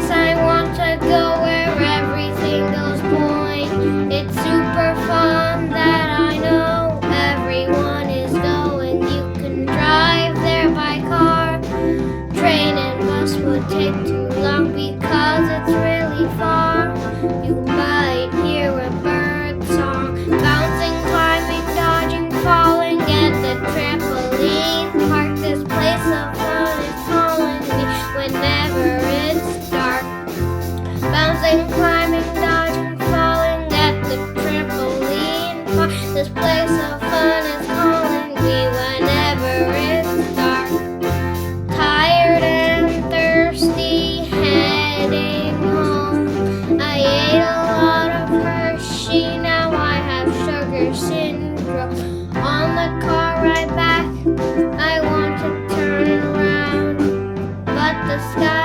place I want to go where everything goes point. It's super fun that I know everyone is going. You can drive there by car. Train and bus would take too long because it's really far. You might hear a bird song, bouncing, climbing, dodging, falling at the trampoline park. This place of fun is calling me whenever it's dark. Bouncing, climbing, dodging, falling at the trampoline park. This place of fun is calling me whenever it's dark. Tired and thirsty, heading home. I ate a lot of Hershey, now I have sugar syndrome. On the car ride back, I want to turn around, but the sky